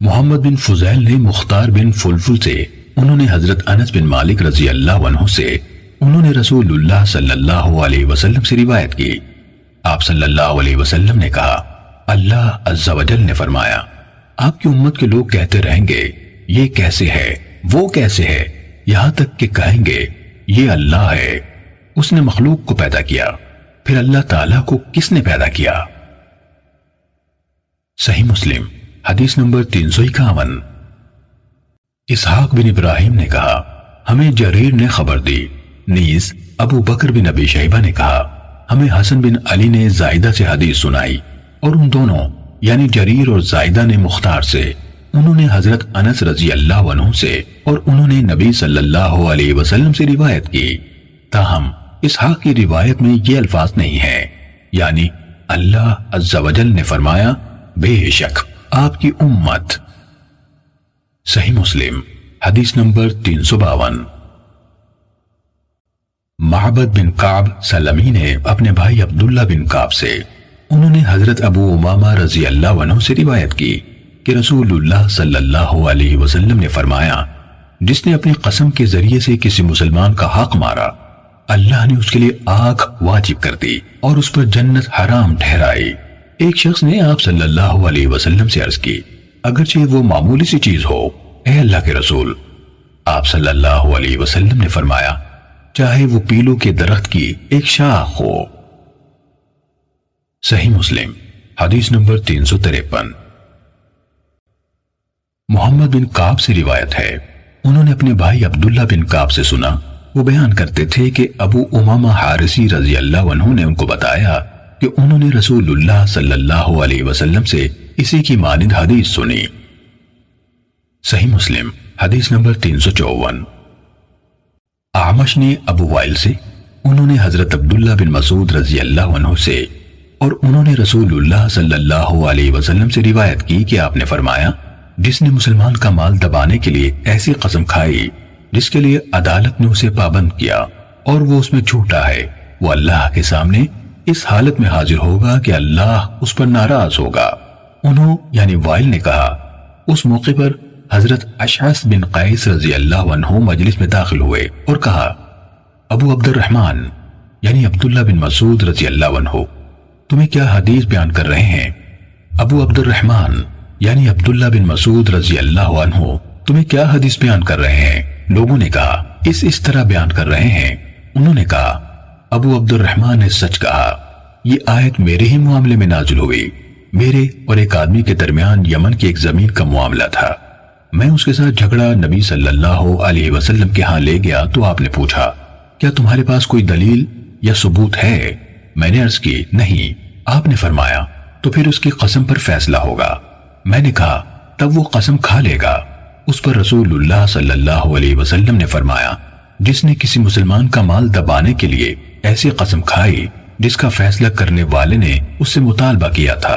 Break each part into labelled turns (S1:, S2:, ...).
S1: محمد بن فضیل نے مختار بن فلفل سے، انہوں نے حضرت انس بن مالک رضی اللہ عنہ سے، انہوں نے رسول اللہ صلی اللہ علیہ وسلم سے روایت کی۔ آپ صلی اللہ علیہ وسلم نے کہا، اللہ عز و جل نے فرمایا، آپ کی امت کے لوگ کہتے رہیں گے یہ کیسے ہے، وہ کیسے ہے، یہاں تک کہ کہیں گے یہ اللہ ہے۔ اس نے مخلوق کو پیدا کیا، پھر اللہ تعالیٰ کو کس نے پیدا کیا؟ صحیح مسلم حدیث نمبر 351۔ اسحاق بن ابراہیم نے کہا، ہمیں جریر نے خبر دی، نیز ابو بکر بن ابی شیبہ نے کہا، ہمیں حسن بن علی نے زائدہ سے حدیث سنائی، اور ان دونوں یعنی جریر اور زائدہ نے مختار سے، انہوں نے حضرت انس رضی اللہ عنہ سے، اور انہوں نے نبی صلی اللہ علیہ وسلم سے روایت کی۔ تاہم اسحاق کی روایت میں یہ الفاظ نہیں ہیں، یعنی اللہ عز و جل نے فرمایا بے شک آپ کی امت۔ صحیح مسلم حدیث نمبر 352۔ معبد بن کعب سلمی نے اپنے بھائی عبداللہ بن کعب سے، انہوں نے حضرت ابو امامہ رضی اللہ عنہ سے روایت کی کہ رسول اللہ صلی اللہ علیہ وسلم نے فرمایا، جس نے اپنی قسم کے ذریعے سے کسی مسلمان کا حق مارا، اللہ نے اس کے لیے آگ واجب کر دی اور اس پر جنت حرام ٹھہرائی۔ ایک شخص نے آپ صلی اللہ علیہ وسلم سے عرض کی، اگرچہ وہ معمولی سی چیز ہو، اے اللہ کے رسول۔ آپ صلی اللہ علیہ وسلم نے فرمایا، چاہے وہ پیلو کے درخت کی ایک شاخ ہو۔ صحیح مسلم حدیث نمبر 353۔ محمد بن کعب سے روایت ہے، انہوں نے اپنے بھائی عبداللہ بن کعب سے سنا، وہ بیان کرتے تھے کہ ابو امامہ حارثی رضی اللہ عنہ نے ان کو بتایا کہ انہوں نے رسول اللہ صلی اللہ علیہ وسلم سے اسی کی مانند حدیث سنی۔ صحیح مسلم حدیث نمبر 354۔ اعمش نے ابو وائل سے، انہوں نے حضرت عبداللہ بن مسعود رضی اللہ عنہ سے، اور انہوں نے رسول اللہ صلی اللہ علیہ وسلم سے روایت کی کہ آپ نے فرمایا، جس نے مسلمان کا مال دبانے کے لیے ایسی قسم کھائی جس کے لیے عدالت نے اسے پابند کیا اور وہ اس میں جھوٹا ہے، وہ اللہ کے سامنے اس حالت میں حاضر ہوگا کہ اللہ اس پر ناراض ہوگا۔ انہوں یعنی وائل نے کہا، اس موقع پر حضرت اشعث بن قیس رضی اللہ عنہ مجلس میں داخل ہوئے اور کہا، ابو عبد الرحمن یعنی عبداللہ بن مسعود رضی اللہ عنہ تمہیں کیا حدیث بیان کر رہے ہیں؟ ابو عبد الرحمن یعنی عبداللہ بن مسعود رضی اللہ عنہ تمہیں کیا حدیث بیان کر رہے ہیں؟ لوگوں نے کہا، اس طرح بیان کر رہے ہیں۔ انہوں نے کہا، ابو عبد الرحمن نے سچ کہا، یہ آیت میرے ہی معاملے میں نازل ہوئی۔ میرے اور ایک آدمی کے درمیان یمن کی ایک زمین کا معاملہ تھا، میں اس کے ساتھ جھگڑا نبی صلی اللہ علیہ وسلم کے ہاں لے گیا تو آپ نے پوچھا، کیا تمہارے پاس کوئی دلیل یا ثبوت ہے؟ میں نے عرض کی، نہیں۔ آپ نے فرمایا، تو پھر اس کی قسم پر فیصلہ ہوگا۔ میں نے کہا، تب وہ قسم کھا لے گا۔ اس پر رسول اللہ صلی اللہ علیہ وسلم نے فرمایا، جس نے کسی مسلمان کا مال دبانے کے لیے ایسی قسم کھائی جس کا فیصلہ کرنے والے نے اس سے مطالبہ کیا تھا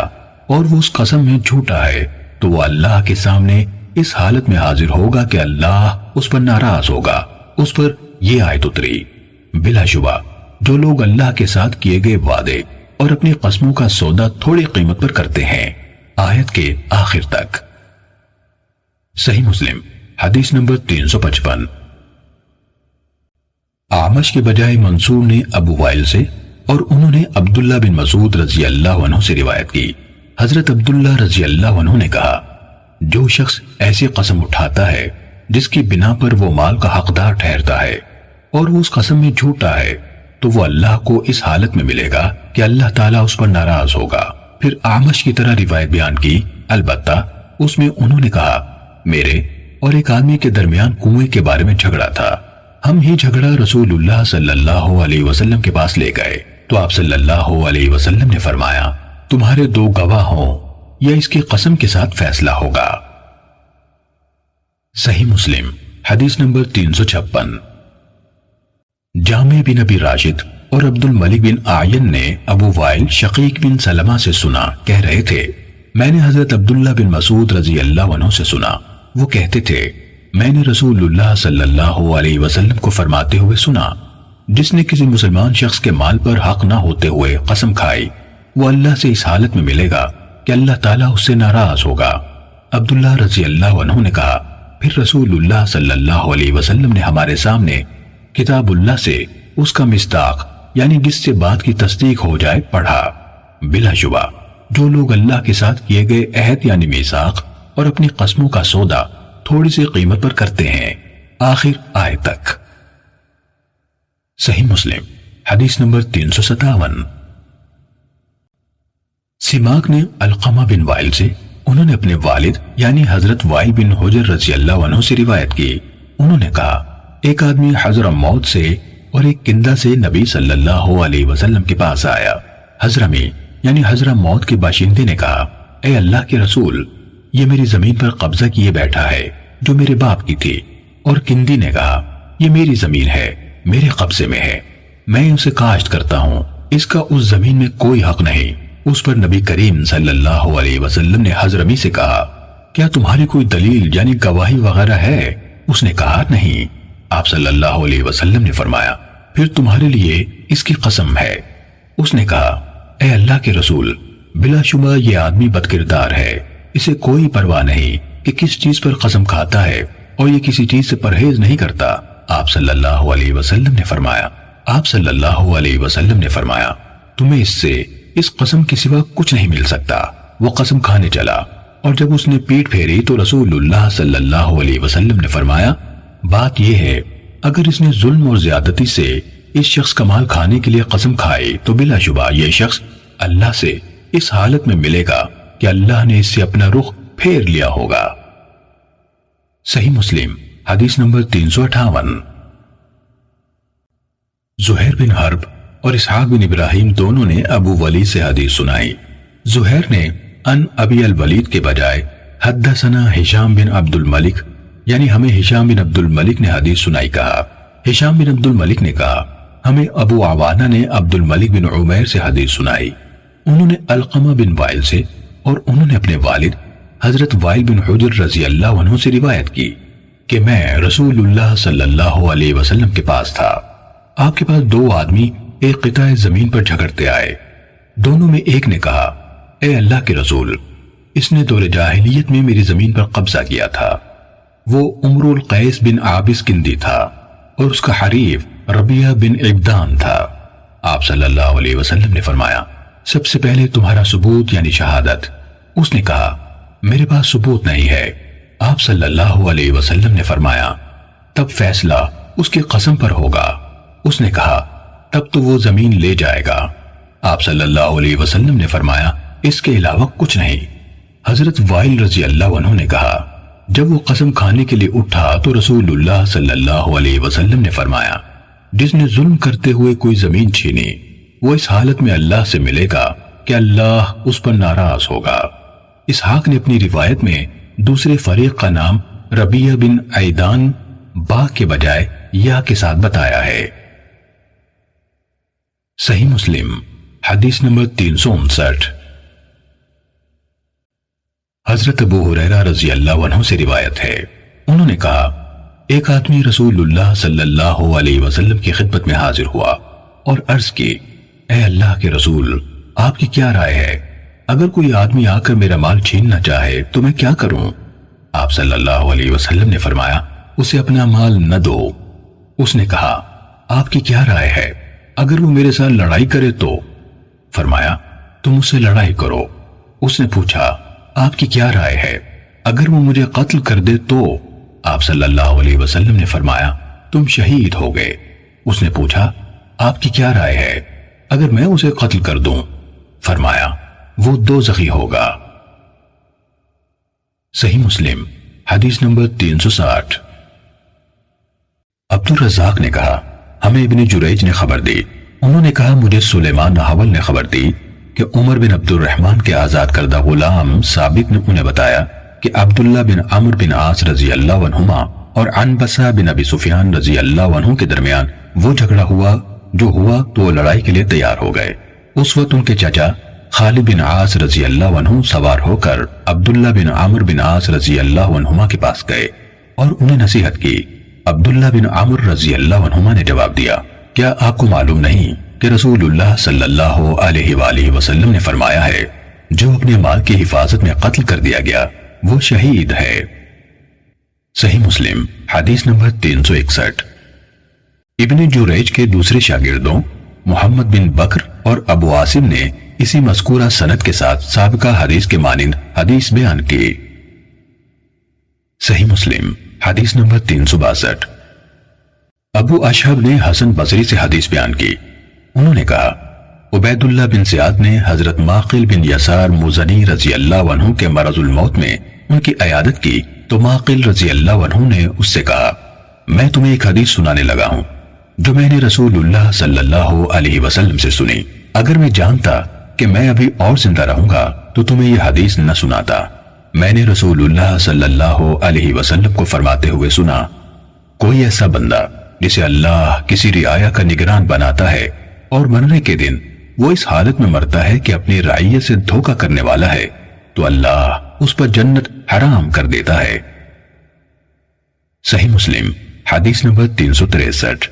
S1: اور وہ اس قسم میں جھوٹا ہے، تو وہ اللہ کے سامنے اس حالت میں حاضر ہوگا کہ اللہ اس پر ناراض ہوگا۔ اس پر یہ آیت اتری، بلا شبہ جو لوگ اللہ کے ساتھ کیے گئے وعدے اور اپنی قسموں کا سودا تھوڑی قیمت پر کرتے ہیں، آیت کے آخر تک۔ صحیح مسلم حدیث نمبر 355۔ اعمش کے بجائے منصور نے ابو وائل سے، اور انہوں نے عبداللہ بن مسعود رضی اللہ عنہ سے روایت کی، حضرت عبداللہ رضی اللہ عنہ نے کہا، جو شخص ایسی قسم اٹھاتا ہے جس کی بنا پر وہ مال کا حقدار ٹھہرتا ہے اور وہ اس قسم میں جھوٹا ہے، تو وہ اللہ کو اس حالت میں ملے گا کہ اللہ تعالیٰ اس پر ناراض ہوگا۔ پھر اعمش کی طرح روایت بیان کی، البتہ اس میں انہوں نے کہا، میرے اور ایک آدمی کے درمیان کنویں کے بارے میں جھگڑا تھا، ہم ہی جھگڑا رسول اللہ صلی اللہ علیہ وسلم کے پاس لے گئے تو آپ صلی اللہ علیہ وسلم نے فرمایا، تمہارے دو گواہ ہوں یا اس کی قسم کے ساتھ فیصلہ ہوگا۔ صحیح مسلم حدیث نمبر 356۔ جامع بن ابی راشد اور عبد الملک بن اعین نے ابو وائل شقیق بن سلمہ سے سنا، کہہ رہے تھے، میں نے حضرت عبداللہ بن مسعود رضی اللہ عنہ سے سنا، وہ کہتے تھے، میں نے رسول اللہ صلی اللہ علیہ وسلم کو فرماتے ہوئے سنا، جس نے کسی مسلمان شخص کے مال پر حق نہ ہوتے ہوئے قسم کھائی، وہ اللہ سے اس حالت میں ملے گا کہ اللہ تعالیٰ اس سے ناراض ہوگا۔ عبداللہ رضی اللہ عنہ نے کہا پھر رسول اللہ صلی اللہ علیہ وسلم نے ہمارے سامنے کتاب اللہ سے اس کا مصداق یعنی جس سے بات کی تصدیق ہو جائے پڑھا۔ بلا شبہ جو لوگ اللہ کے ساتھ کیے گئے عہد یعنی میثاق اور اپنی قسموں کا سودا تھوڑی سی قیمت پر کرتے ہیں، آخر آیت تک۔ صحیح مسلم حدیث نمبر 357۔ سماک نے علقمہ بن وائل سے، انہوں نے اپنے والد یعنی حضرت وائل بن حجر رضی اللہ عنہ سے روایت کی، انہوں نے کہا ایک آدمی حضرموت سے اور ایک کندہ سے نبی صلی اللہ علیہ وسلم کے پاس آیا۔ حضرمی یعنی حضرموت کے باشندے نے کہا اے اللہ کے رسول، یہ میری زمین پر قبضہ کیے بیٹھا ہے جو میرے باپ کی تھی، اور کندی نے کہا یہ میری زمین ہے، میرے قبضے میں ہے، میں اسے کاشت کرتا ہوں، اس کا اس زمین میں کوئی حق نہیں۔ اس پر نبی کریم صلی اللہ علیہ وسلم نے حضرمی سے کہا کیا تمہاری کوئی دلیل یعنی گواہی وغیرہ ہے؟ اس نے کہا نہیں۔ آپ صلی اللہ علیہ وسلم نے فرمایا پھر تمہارے لیے اس کی قسم ہے۔ اس نے کہا اے اللہ کے رسول، بلا شبہ یہ آدمی بد کردار ہے، اسے کوئی پرواہ نہیں کہ کس چیز پر قسم کھاتا ہے اور یہ کسی چیز سے پرہیز نہیں کرتا۔ آپ صلی اللہ علیہ وسلم نے فرمایا تمہیں اس سے اس قسم کے سوا کچھ نہیں مل سکتا۔ وہ قسم کھانے چلا اور جب اس نے پیٹ پھیری تو رسول اللہ صلی اللہ علیہ وسلم نے فرمایا بات یہ ہے اگر اس نے ظلم اور زیادتی سے اس شخص کا مال کھانے کے لیے قسم کھائی تو بلا شبہ یہ شخص اللہ سے اس حالت میں ملے گا کہ اللہ نے اس سے اپنا رخ پھیر لیا ہوگا۔ صحیح مسلم حدیث نمبر 358۔ زہیر بن حرب اور اسحاق بن ابراہیم دونوں نے ابو ولید سے حدیث سنائی۔ زہیر نے ان ابی الولید کے بجائے حدثنا ہشام بن عبد الملک یعنی ہمیں ہشام بن عبد الملک نے حدیث سنائی کہا۔ ہشام بن عبد الملک نے کہا ہمیں ابو عوانہ نے عبد الملک بن عمیر سے حدیث سنائی، انہوں نے علقمہ بن وائل سے اور انہوں نے اپنے والد حضرت وائل بن حجر رضی اللہ عنہ سے روایت کی کہ میں رسول اللہ صلی اللہ علیہ وسلم کے پاس تھا، آپ کے پاس دو آدمی ایک قطع زمین پر جھگڑتے آئے، دونوں میں ایک نے کہا اے اللہ کے رسول، اس نے دور جاہلیت میں میری زمین پر قبضہ کیا تھا، وہ عمر القیس بن عابس کندی تھا اور اس کا حریف ربیہ بن عبدان تھا۔ آپ صلی اللہ علیہ وسلم نے فرمایا سب سے پہلے تمہارا ثبوت یعنی شہادت۔ اس نے کہا میرے پاس ثبوت نہیں ہے۔ آپ صلی اللہ علیہ وسلم نے فرمایا تب فیصلہ اس کی قسم پر ہوگا۔ اس نے کہا تب تو وہ زمین لے جائے گا۔ آپ صلی اللہ علیہ وسلم نے فرمایا اس کے علاوہ کچھ نہیں۔ حضرت وائل رضی اللہ عنہ نے کہا جب وہ قسم کھانے کے لیے اٹھا تو رسول اللہ صلی اللہ علیہ وسلم نے فرمایا جس نے ظلم کرتے ہوئے کوئی زمین چھینی وہ اس حالت میں اللہ سے ملے گا کہ اللہ اس پر ناراض ہوگا۔ اسحاق نے اپنی روایت میں دوسرے فریق کا نام ربیہ بن عیدان با کے بجائے یا کے ساتھ بتایا ہے۔ صحیح مسلم حدیث نمبر 359۔ حضرت ابو ہریرہ رضی اللہ عنہ سے روایت ہے، انہوں نے کہا ایک آدمی رسول اللہ صلی اللہ علیہ وسلم کی خدمت میں حاضر ہوا اور عرض کی اے اللہ کے رسول، آپ کی کیا رائے ہے؟ اگر کوئی آدمی آ کر میرا مال چھیننا چاہے تو میں کیا کروں؟ آپ صلی اللہ علیہ وسلم نے فرمایا اسے اپنا مال نہ دو۔ اس نے کہا آپ کی کیا رائے ہے اگر وہ میرے ساتھ لڑائی کرے تو؟ فرمایا تم اس سے لڑائی کرو۔ اس نے پوچھا آپ کی کیا رائے ہے اگر وہ مجھے قتل کر دے تو؟ آپ صلی اللہ علیہ وسلم نے فرمایا تم شہید ہو گئے۔ اس نے پوچھا آپ کی کیا رائے ہے اگر میں اسے قتل کر دوں؟ فرمایا وہ دوزخی ہوگا۔ صحیح مسلم حدیث نمبر 360۔ عبد الرزاق نے کہا ہمیں ابن جریج نے خبر دی، انہوں نے کہا مجھے سلیمان نحول نے خبر دی کہ عمر بن عبد الرحمن کے آزاد کردہ غلام ثابت نے انہیں بتایا کہ عبداللہ بن عمرو بن عاص رضی اللہ عنہما اور عنبسہ بن ابی سفیان رضی اللہ عنہ کے درمیان وہ جھگڑا ہوا جو ہوا تو وہ لڑائی کے لیے تیار ہو گئے۔ اس وقت ان کے چچا خالد بن عاص رضی اللہ عنہ سوار ہو کر عبداللہ بن عمرو بن عاص رضی اللہ عنہما کے پاس گئے اور انہیں نصیحت کی۔ عبداللہ بن عمرو رضی اللہ عنہما نے جواب دیا کیا آپ کو معلوم نہیں کہ رسول اللہ صلی اللہ علیہ وآلہ وسلم نے فرمایا ہے جو اپنے مال کی حفاظت میں قتل کر دیا گیا وہ شہید ہے۔ صحیح مسلم حدیث نمبر 361۔ ابن جریج کے دوسرے شاگردوں محمد بن بکر اور ابو عاصم نے اسی مذکورہ سند کے ساتھ سابقہ حدیث کے مانند حدیث بیان کی۔ صحیح مسلم حدیث نمبر 362۔ ابو اشہب نے حسن بصری سے حدیث بیان کی، انہوں نے کہا عبید اللہ بن زیاد نے حضرت معقل بن یسار مزنی رضی اللہ عنہ کے مرض الموت میں ان کی عیادت کی تو معقل رضی اللہ عنہ نے اس سے کہا میں تمہیں ایک حدیث سنانے لگا ہوں جو میں نے رسول اللہ صلی اللہ علیہ وسلم سے سنی، اگر میں جانتا کہ میں ابھی اور زندہ رہوں گا تو تمہیں یہ حدیث نہ سناتا۔ میں نے رسول اللہ صلی اللہ علیہ وسلم کو فرماتے ہوئے سنا کوئی ایسا بندہ جسے اللہ کسی رعایا کا نگران بناتا ہے اور مرنے کے دن وہ اس حالت میں مرتا ہے کہ اپنی رعیت سے دھوکہ کرنے والا ہے تو اللہ اس پر جنت حرام کر دیتا ہے۔ صحیح مسلم حدیث نمبر 363۔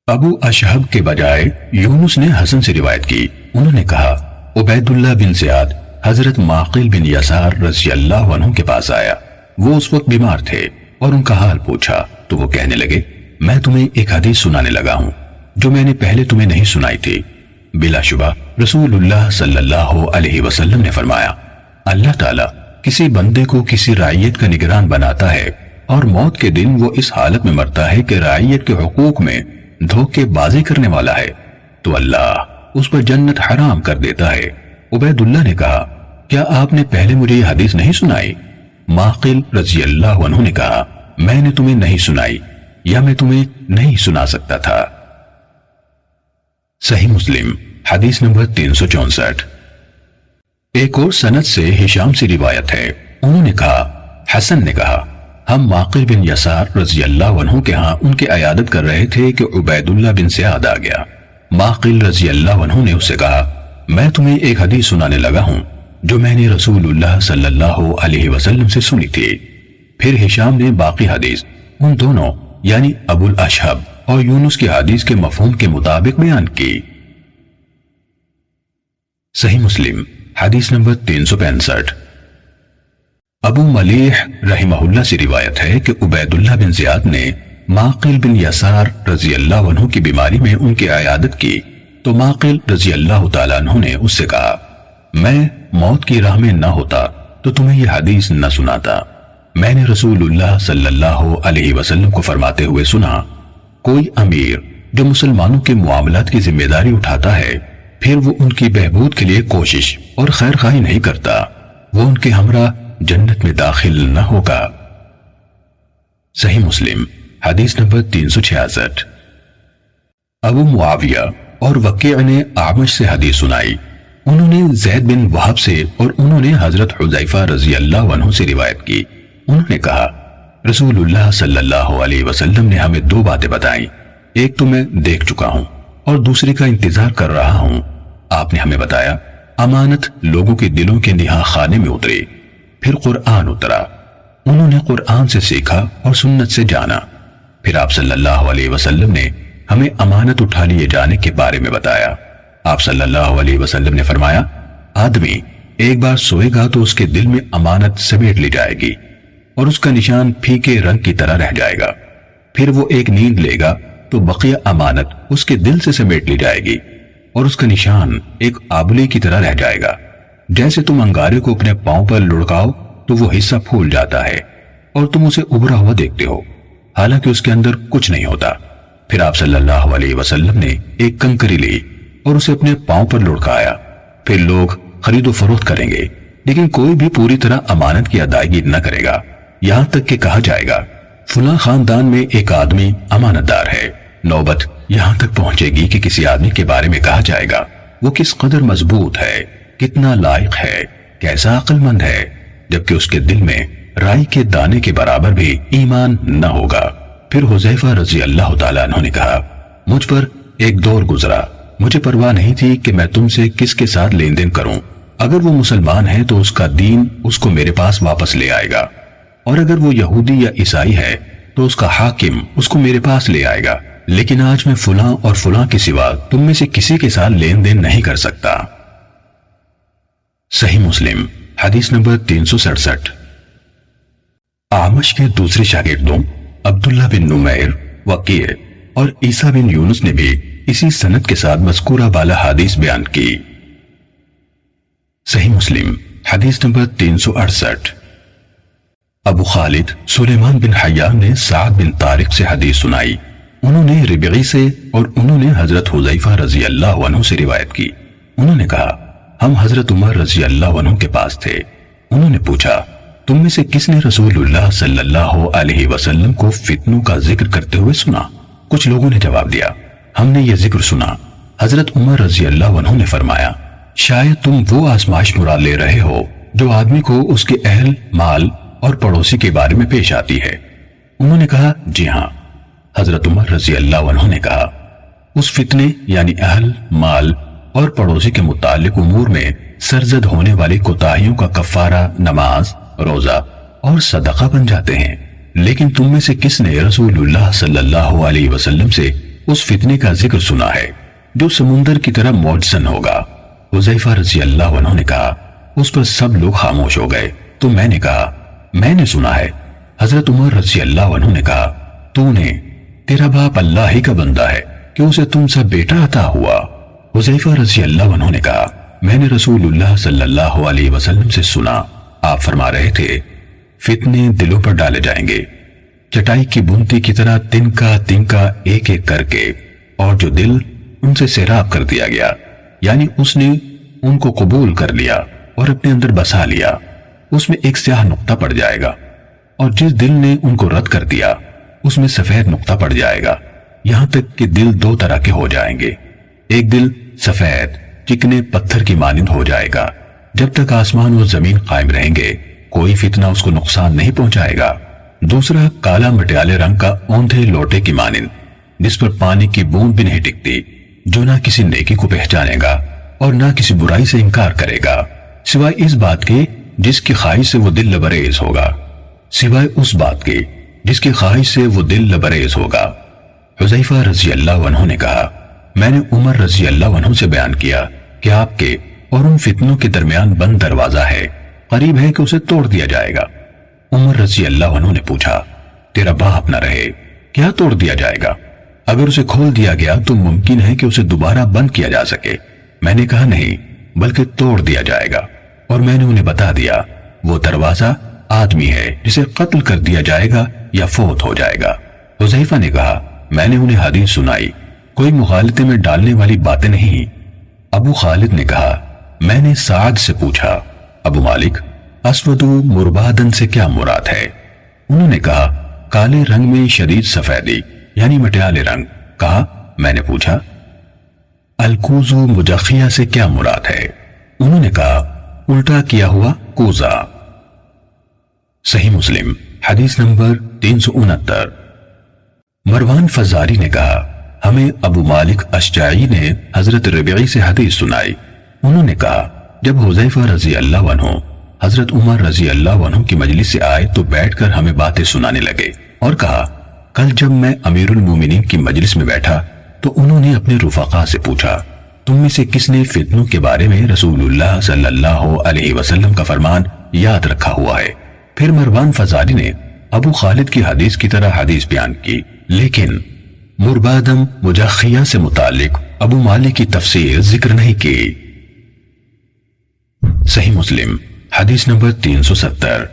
S1: ابو اشہب کے بجائے یونس نے حسن سے روایت کی، انہوں نے کہا عبید اللہ بن زیاد حضرت معقل بن یسار رضی اللہ عنہ کے پاس آیا، وہ اس وقت بیمار تھے اور ان کا حال پوچھا تو وہ کہنے لگے میں تمہیں ایک حدیث سنانے لگا ہوں جو میں نے پہلے تمہیں نہیں سنائی تھی۔ بلا شبہ رسول اللہ صلی اللہ علیہ وسلم نے فرمایا اللہ تعالیٰ کسی بندے کو کسی رعیت کا نگران بناتا ہے اور موت کے دن وہ اس حالت میں مرتا ہے کہ رعیت کے حقوق میں دھوکے بازی کرنے والا ہے تو اللہ اس پر جنت حرام کر دیتا ہے۔ عبید اللہ نے کہا کیا آپ نے پہلے مجھے یہ حدیث نہیں سنائی؟ معقل رضی اللہ عنہ نے کہا میں نے تمہیں نہیں سنائی یا میں تمہیں نہیں سنا سکتا تھا۔ صحیح مسلم حدیث نمبر 364۔ ایک اور سند سے ہشام سے روایت ہے، انہوں نے کہا حسن نے کہا ہم معقل بن یسار رضی اللہ عنہ کے ہاں ان کی عیادت کر رہے تھے کہ عبید اللہ بن زیاد آ گیا۔ معقل رضی اللہ عنہ نے اس سے کہا میں تمہیں ایک حدیث سنانے لگا ہوں جو میں نے رسول اللہ صلی اللہ علیہ وسلم سے سنی تھی۔ پھر ہشام نے باقی حدیث ان دونوں یعنی ابو الاشہب اور یونس کی حدیث کے مفہوم کے مطابق بیان کی۔ صحیح مسلم حدیث نمبر 365۔ ابو ملیح رحمہ اللہ سے روایت ہے کہ عبید اللہ بن زیاد نے معقل بن یسار رضی اللہ عنہ کی بیماری میں ان کی عیادت کی تو معقل رضی اللہ تعالیٰ عنہ نے اس سے کہا میں موت کی راہ میں نہ ہوتا تو تمہیں یہ حدیث نہ سناتا۔ میں نے رسول اللہ صلی اللہ علیہ وسلم کو فرماتے ہوئے سنا کوئی امیر جو مسلمانوں کے معاملات کی ذمہ داری اٹھاتا ہے پھر وہ ان کی بہبود کے لیے کوشش اور خیر خواہی نہیں کرتا وہ ان کے ہمراہ جنت میں داخل نہ ہوگا۔ صحیح مسلم حدیث نمبر 366۔ ابو معاویہ اور وکیع نے اعمش سے حدیث سنائی، انہوں نے زید بن وہب سے اور انہوں نے حضرت حذیفہ رضی اللہ عنہ سے روایت کی، انہوں نے کہا رسول اللہ صلی اللہ علیہ وسلم نے ہمیں دو باتیں بتائیں، ایک تو میں دیکھ چکا ہوں اور دوسری کا انتظار کر رہا ہوں۔ آپ نے ہمیں بتایا امانت لوگوں کے دلوں کے نہا خانے میں اتری، پھر قرآن اترا، انہوں نے قرآن سے سیکھا اور سنت سے جانا، پھر آپ صلی اللہ علیہ وسلم نے ہمیں امانت اٹھا لیے جانے کے بارے میں بتایا۔ آپ صلی اللہ علیہ وسلم نے فرمایا آدمی ایک بار سوئے گا تو اس کے دل میں امانت سمیٹ لی جائے گی اور اس کا نشان پھیکے رنگ کی طرح رہ جائے گا، پھر وہ ایک نیند لے گا تو بقیہ امانت اس کے دل سے سمیٹ لی جائے گی اور اس کا نشان ایک آبلے کی طرح رہ جائے گا۔ جیسے تم انگارے کو اپنے پاؤں پر لڑکاؤ تو وہ حصہ پھول جاتا ہے اور تم اسے ابھرا ہوا دیکھتے ہو حالانکہ اس کے اندر کچھ نہیں ہوتا۔ پھر آپ صلی اللہ علیہ وسلم نے ایک کنکری لی اور اسے اپنے پاؤں پر لڑکایا، پھر لوگ خرید و فروخت کریں گے لیکن کوئی بھی پوری طرح امانت کی ادائیگی نہ کرے گا، یہاں تک کہ کہا جائے گا فلاں خاندان میں ایک آدمی امانت دار ہے۔ نوبت یہاں تک پہنچے گی کہ کسی آدمی کے بارے میں کہا جائے گا وہ کس قدر مضبوط ہے، کتنا لائق ہے، کیسا عقل مند ہے، جبکہ اس کے دل میں رائی کے دانے کے برابر بھی ایمان نہ ہوگا۔ پھر حذیفہ رضی اللہ تعالیٰ عنہ نے کہا مجھ پر ایک دور گزرا، مجھے پرواہ نہیں تھی کہ میں تم سے کس کے ساتھ لین دین کروں، اگر وہ مسلمان ہے تو اس کا دین اس کو میرے پاس واپس لے آئے گا، اور اگر وہ یہودی یا عیسائی ہے تو اس کا حاکم اس کو میرے پاس لے آئے گا، لیکن آج میں فلاں اور فلاں کے سوا تم میں سے کسی کے ساتھ لین دین نہیں کر سکتا۔ صحیح مسلم حدیث نمبر 367۔ اعمش کے دوسرے شاگردوں عبداللہ بن نمیر، وقیع اور عیسیٰ بن یونس نے بھی اسی سند کے ساتھ مذکورہ بالا حدیث بیان کی۔ صحیح مسلم حدیث نمبر 368۔ ابو خالد سلیمان بن حیان نے سعد بن طارق سے حدیث سنائی، انہوں نے ربعی سے اور انہوں نے حضرت حذیفہ رضی اللہ عنہ سے روایت کی۔ انہوں نے کہا ہم حضرت عمر رضی اللہ عنہ کے پاس تھے، انہوں نے پوچھا تم میں سے کس نے رسول اللہ صلی اللہ علیہ وسلم کو فتنوں کا ذکر کرتے ہوئے سنا؟ کچھ لوگوں نے جواب دیا ہم نے یہ ذکر سنا۔ حضرت عمر رضی اللہ عنہ نے فرمایا شاید تم وہ آزمائش مراد لے رہے ہو جو آدمی کو اس کے اہل، مال اور پڑوسی کے بارے میں پیش آتی ہے۔ انہوں نے کہا جی ہاں۔ حضرت عمر رضی اللہ عنہ نے کہا اس فتنے یعنی اہل، مال اور پڑوسی کے متعلق امور میں سرزد ہونے والی کوتاہیوں کا کفارہ نماز، روزہ اور صدقہ بن جاتے ہیں، لیکن تم میں سے کس نے رسول اللہ صلی اللہ علیہ وسلم سے اس فتنے کا ذکر سنا ہے جو سمندر کی طرح موجزن ہوگا؟ حذیفہ رضی اللہ عنہ نے کہا اس پر سب لوگ خاموش ہو گئے تو میں نے کہا میں نے سنا ہے۔ حضرت عمر رضی اللہ عنہ نے کہا تو نے، تیرا باپ اللہ ہی کا بندہ ہے کہ اسے تم سے بیٹا عطا ہوا۔ حذیفہ رضی اللہ عنہ نے کہا میں نے رسول اللہ صلی اللہ علیہ وسلم سے سنا، آپ فرما رہے تھے فتنے دلوں پر ڈالے جائیں گے چٹائی کی بنتی کی طرح، تنکا تنکا ایک ایک کر کے، اور جو دل ان سے سیراب کر دیا گیا یعنی اس نے ان کو قبول کر لیا اور اپنے اندر بسا لیا، اس میں ایک سیاہ نقطہ پڑ جائے گا، اور جس دل نے ان کو رد کر دیا اس میں سفید نقطہ پڑ جائے گا، یہاں تک کہ دل دو طرح کے ہو جائیں گے۔ ایک دل سفید چکنے پتھر کی مانند ہو جائے گا، جب تک آسمان اور زمین قائم رہیں گے کوئی فتنہ اس کو نقصان نہیں پہنچائے گا۔ دوسرا کالا مٹیالے رنگ کا اوندھے لوٹے کی مانند، جس پر پانی کی بوند بھی نہیں ٹکتی، جو نہ کسی نیکی کو پہچانے گا اور نہ کسی برائی سے انکار کرے گا، سوائے اس بات کے جس کی خواہش سے وہ دل لبریز ہوگا، سوائے اس بات کے جس کی خواہش سے وہ دل لبریز ہوگا۔ حذیفہ رضی اللہ عنہ نے کہا میں نے عمر رضی اللہ عنہ سے بیان کیا کہ آپ کے اور ان فتنوں کے درمیان بند دروازہ ہے، قریب ہے کہ اسے توڑ دیا جائے گا۔ عمر رضی اللہ عنہ نے پوچھا تیرا باپ نہ رہے کیا توڑ دیا جائے گا؟ اگر اسے کھول دیا گیا تو ممکن ہے کہ اسے دوبارہ بند کیا جا سکے۔ میں نے کہا نہیں بلکہ توڑ دیا جائے گا، اور میں نے انہیں بتا دیا وہ دروازہ آدمی ہے جسے قتل کر دیا جائے گا یا فوت ہو جائے گا۔ حذیفہ نے کہا میں نے انہیں حدیث سنائی، کوئی مغالطے میں ڈالنے والی باتیں نہیں۔ ابو خالد نے کہا میں نے سعد سے پوچھا ابو مالک اسود مربادن سے کیا مراد ہے؟ انہوں نے کہا کالے رنگ میں شدید سفیدی یعنی مٹیالے رنگ۔ کہا میں نے پوچھا الکوزو مجخیہ سے کیا مراد ہے؟ انہوں نے کہا الٹا کیا ہوا کوزہ۔ صحیح مسلم حدیث نمبر 369۔ مروان فزاری نے کہا ہمیں ابو مالک اشجعی نے حضرت ربیعی سے حدیث سنائی، انہوں نے کہا جب حذیفہ رضی اللہ عنہ حضرت عمر رضی اللہ عنہ کی مجلس سے آئے تو بیٹھ کر ہمیں باتیں سنانے لگے، اور کہا کل جب میں امیر المومنین کی مجلس میں بیٹھا تو انہوں نے اپنے رفقا سے پوچھا تم میں سے کس نے فتنوں کے بارے میں رسول اللہ صلی اللہ علیہ وسلم کا فرمان یاد رکھا ہوا ہے؟ پھر مروان فزاری نے ابو خالد کی حدیث کی طرح حدیث بیان کی، لیکن مربادم مجخیہ سے متعلق ابو مالک کی تفسیر ذکر نہیں کی۔ صحیح مسلم حدیث نمبر 370۔